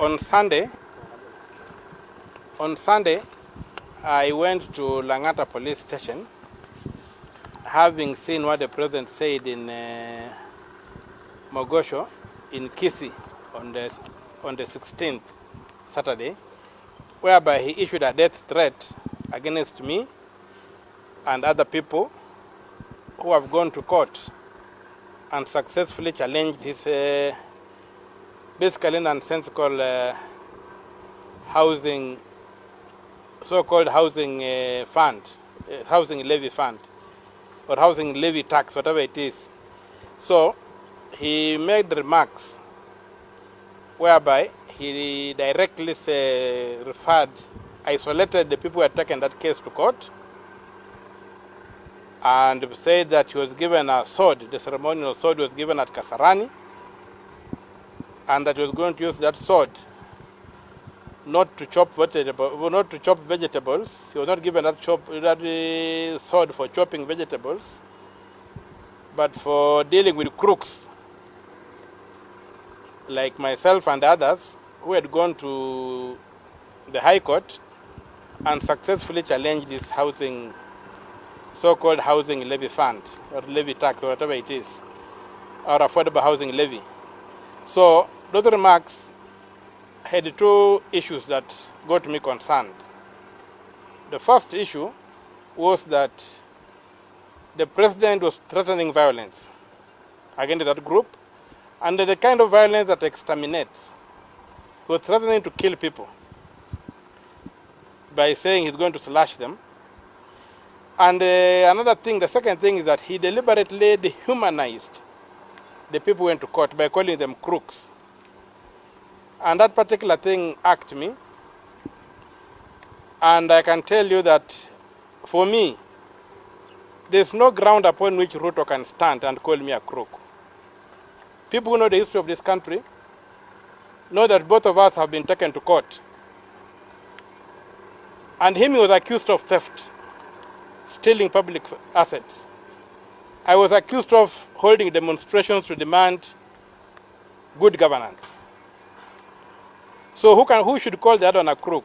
On Sunday, I went to Lang'ata police station, having seen what the president said in Mogosho in Kisii on the 16th, Saturday, whereby he issued a death threat against me and other people who have gone to court and successfully challenged his basically nonsensical housing, so-called housing fund, housing levy fund, or housing levy tax, whatever it is. So he made remarks whereby he directly isolated the people who had taken that case to court, and said that he was given a sword, the ceremonial sword was given at Kasarani, and that he was going to use that sword not to chop vegetables. He was not given that sword for chopping vegetables, but for dealing with crooks like myself and others who had gone to the High Court and successfully challenged this housing, so-called housing levy fund, or levy tax, or whatever it is, or affordable housing levy. So those remarks had two issues that got me concerned. The first issue was that the president was threatening violence against that group, and the kind of violence that exterminates. He was threatening to kill people by saying he's going to slash them. And another thing, the second thing, is that he deliberately dehumanized the people who went to court by calling them crooks. And that particular thing irked me. And I can tell you that, for me, there's no ground upon which Ruto can stand and call me a crook. People who know the history of this country know that both of us have been taken to court. And him was accused of theft, stealing public assets. I was accused of holding demonstrations to demand good governance. So who should call the other one a crook?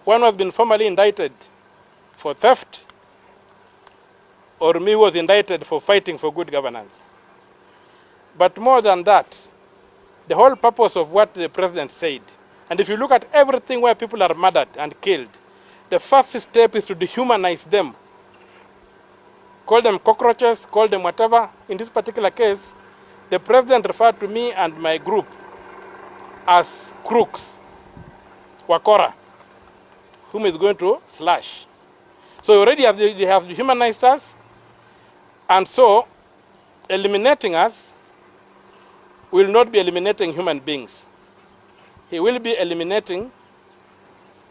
One who has been formally indicted for theft, or me was indicted for fighting for good governance. But more than that, the whole purpose of what the president said, and if you look at everything where people are murdered and killed, the first step is to dehumanize them. Call them cockroaches, call them whatever. In this particular case, the president referred to me and my group as crooks, wakora, whom is going to slash. So already they have dehumanized us, and so eliminating us will not be eliminating human beings. He will be eliminating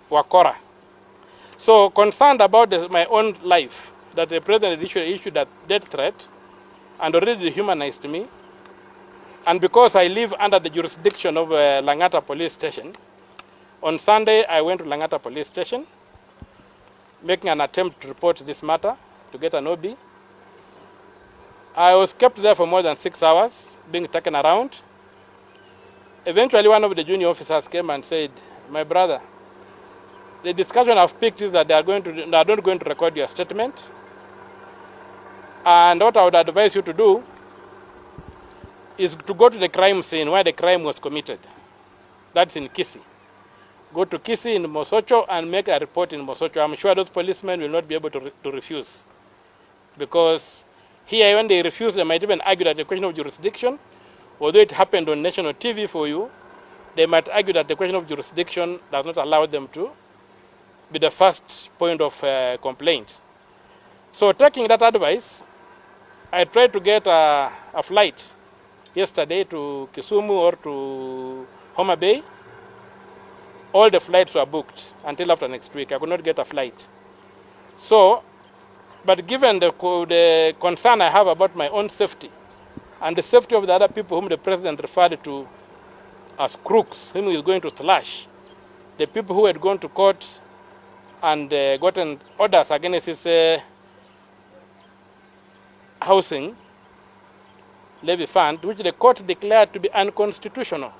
wakora. So concerned about my own life, that the president issued that death threat and already dehumanized me, and because I live under the jurisdiction of Lang'ata police station, on Sunday I went to Lang'ata police station, making an attempt to report this matter, to get an OB. I was kept there for more than 6 hours, being taken around. Eventually one of the junior officers came and said, "My brother, the discussion I've picked is that they are not going to record your statement. And what I would advise you to do is to go to the crime scene where the crime was committed. That's in Kisii. Go to Kisii in Mosocho and make a report in Mosocho. I'm sure those policemen will not be able to refuse. Because here, when they refuse, they might even argue that the question of jurisdiction, although it happened on national TV for you, they might argue that the question of jurisdiction does not allow them to be the first point of complaint." So taking that advice, I tried to get a flight yesterday to Kisumu or to Homa Bay. All the flights were booked until after next week. I could not get a flight. So, but given the concern I have about my own safety and the safety of the other people whom the president referred to as crooks, whom he is going to slash, the people who had gone to court and gotten orders against his housing levy fund, which the court declared to be unconstitutional.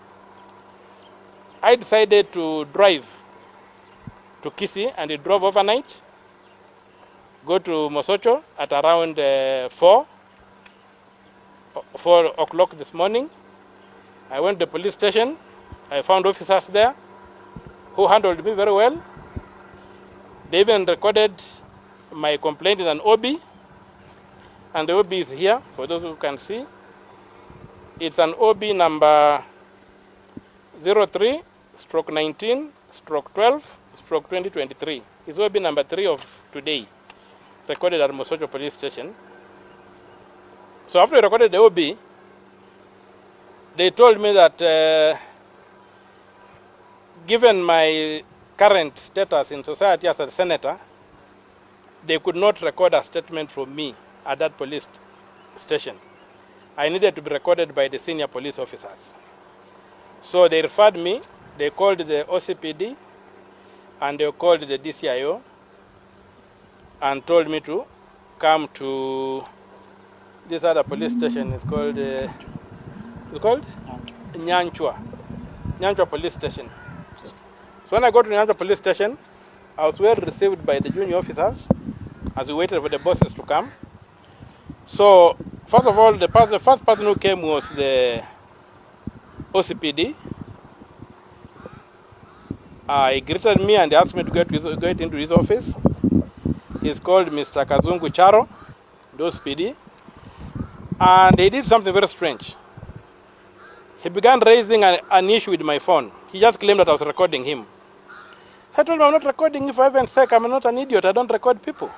I decided to drive to Kisii, and he drove overnight, go to Mosocho at around 4 o'clock this morning. I went to the police station. I found officers there who handled me very well. They even recorded my complaint in an OB, and the OB is here for those who can see. It's an OB number 03/19/12/2023. It's OB number 3 of today, recorded at Mosocho police station. So after I recorded the OB, they told me that given my current status in society as a senator, they could not record a statement from me at that police station. I needed to be recorded by the senior police officers. So they referred me, they called the OCPD, and they called the DCIO, and told me to come to this other police station. It's called Nyanchwa police station. So when I got to Nyanchwa police station, I was well received by the junior officers as we waited for the bosses to come. So first of all, the first person who came was the OCPD. He greeted me and asked me to get into his office. He's called Mr. Kazungu Charo, the OCPD. And he did something very strange. He began raising an issue with my phone. He just claimed that I was recording him. So I told him, I'm not recording you, for heaven's sake. I'm not an idiot. I don't record people.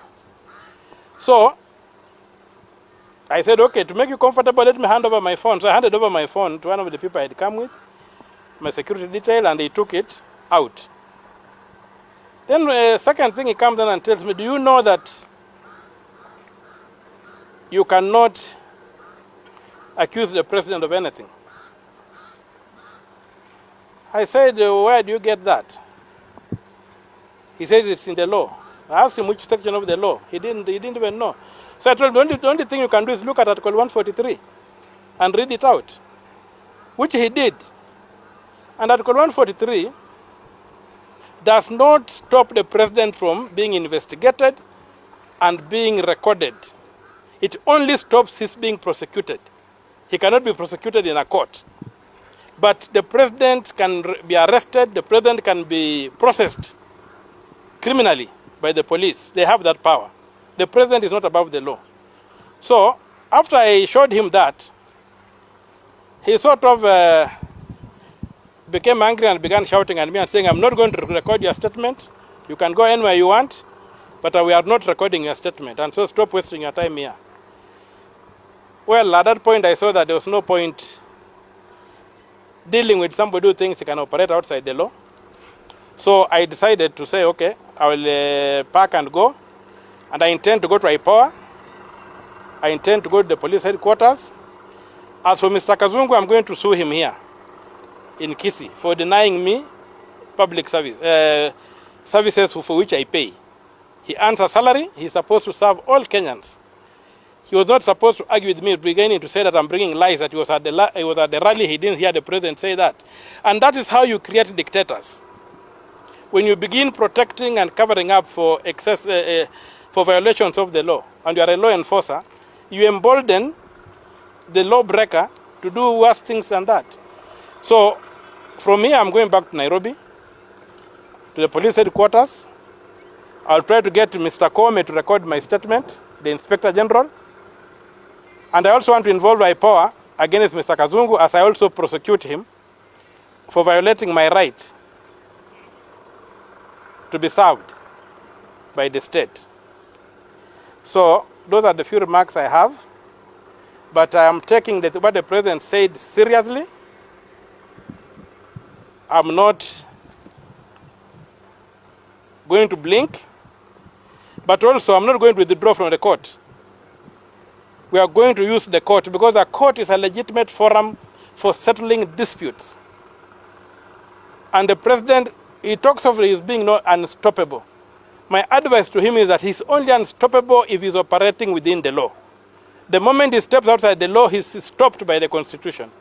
So I said, okay, to make you comfortable, let me hand over my phone. So I handed over my phone to one of the people I had come with, my security detail, and they took it out. Then the second thing, he comes in and tells me, do you know that you cannot accuse the president of anything? I said, where do you get that? He says it's in the law. I asked him which section of the law. He didn't even know. So I told him, the only thing you can do is look at Article 143 and read it out, which he did. And Article 143 does not stop the president from being investigated and being recorded. It only stops his being prosecuted. He cannot be prosecuted in a court. But the president can be arrested, the president can be processed criminally by the police. They have that power. The president is not above the law. So after I showed him that, he sort of became angry and began shouting at me and saying, I'm not going to record your statement. You can go anywhere you want, but we are not recording your statement. And so stop wasting your time here. Well, at that point, I saw that there was no point dealing with somebody who thinks he can operate outside the law. So I decided to say, okay, I will pack and go. And I intend to go to IPOA. I intend to go to the police headquarters. As for Mr. Kazungu, I'm going to sue him here in Kisii for denying me public services for which I pay. He earns a salary. He's supposed to serve all Kenyans. He was not supposed to argue with me, beginning to say that I'm bringing lies, that he was at the rally, he didn't hear the president say that. And that is how you create dictators. When you begin protecting and covering up for for violations of the law, and you are a law enforcer, you embolden the lawbreaker to do worse things than that. So from here, I'm going back to Nairobi, to the police headquarters. I'll try to get Mr. Kome to record my statement, the Inspector General. And I also want to involve IPOA against Mr. Kazungu, as I also prosecute him for violating my right to be served by the state. So those are the few remarks I have. But I am taking what the president said seriously. I'm not going to blink, but also I'm not going to withdraw from the court. We are going to use the court because the court is a legitimate forum for settling disputes. And the president, he talks of his being not unstoppable. My advice to him is that he's only unstoppable if he's operating within the law. The moment he steps outside the law, he's stopped by the Constitution.